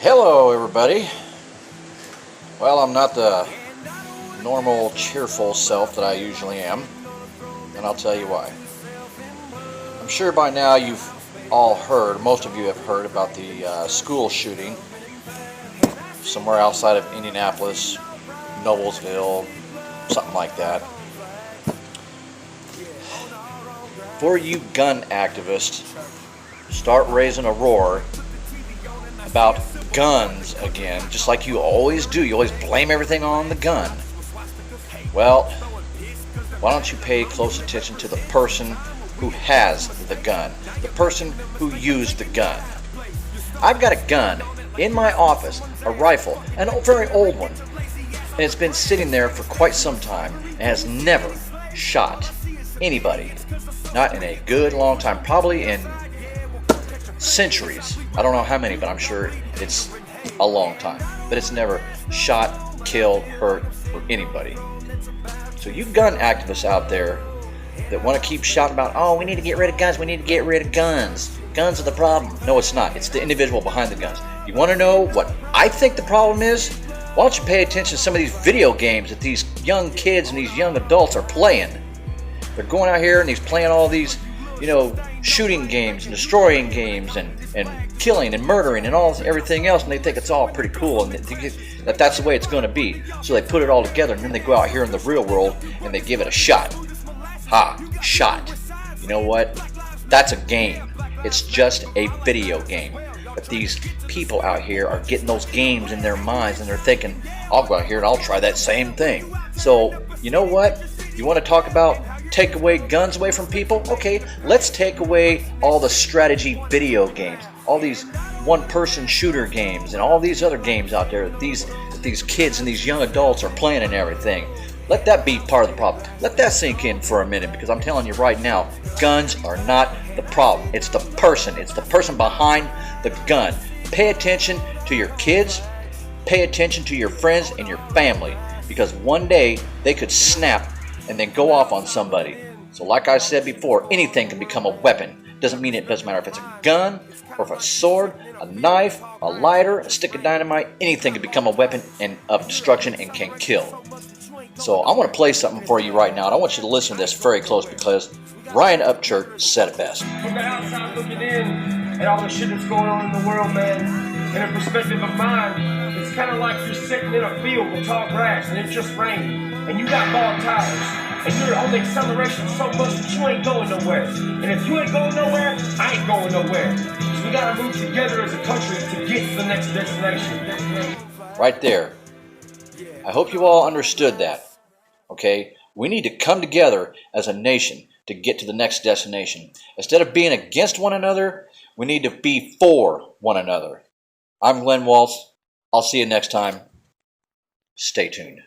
Hello everybody. Well, I'm not the normal cheerful self that I usually am, and I'll tell you why. I'm sure by now you've all heard, most of you have heard about the school shooting somewhere outside of Indianapolis, Noblesville, something like that. For you gun activists, start raising a roar about guns again, just like you always do. You always blame everything on the gun. Well, why don't you pay close attention to the person who has the gun, the person who used the gun. I've got a gun in my office, a rifle, a very old one, and it's been sitting there for quite some time and has never shot anybody. Not in a good long time, probably in centuries. I don't know how many, but I'm sure it's a long time. But it's never shot, killed, hurt, or anybody. So you gun activists out there that want to keep shouting about, oh, we need to get rid of guns, we need to get rid of guns. Guns are the problem. No, it's not. It's the individual behind the guns. You want to know what I think the problem is? Why don't you pay attention to some of these video games that these young kids and these young adults are playing? They're going out here and he's playing all these, shooting games and destroying games and killing and murdering and everything else, and they think it's all pretty cool and that's the way it's going to be. So they put it all together, and then they go out here in the real world and they give it a shot. Shot. You know what? That's a game. It's just a video game. But these people out here are getting those games in their minds, and they're thinking, I'll go out here and I'll try that same thing. So, you know what? You want to talk about take away guns away from people? Okay, let's take away all the strategy video games, all these one-person shooter games, and all these other games out there that these kids and these young adults are playing and everything. Let that be part of the problem. Let that sink in for a minute, because I'm telling you right now, guns are not the problem. It's the person. It's the person behind the gun. Pay attention to your kids. Pay attention to your friends and your family, because one day they could snap and then go off on somebody. So like I said before, anything can become a weapon. Doesn't matter if it's a gun or if it's a sword, a knife, a lighter, a stick of dynamite. Anything can become a weapon of destruction and can kill. So I want to play something for you right now, and I want you to listen to this very close, because Ryan Upchurch said it best. From the outside looking in at all the shit that's going on in the world, man, in a perspective of mine, it's kind of like you're sitting in a field with tall grass and it just rained, and you got bald tires, and you're on the acceleration so much that you ain't going nowhere. And if you ain't going nowhere, I ain't going nowhere. So we gotta move together as a country to get to the next destination. Right there. I hope you all understood that. Okay? We need to come together as a nation to get to the next destination. Instead of being against one another, we need to be for one another. I'm Glen Waltz. I'll see you next time. Stay tuned.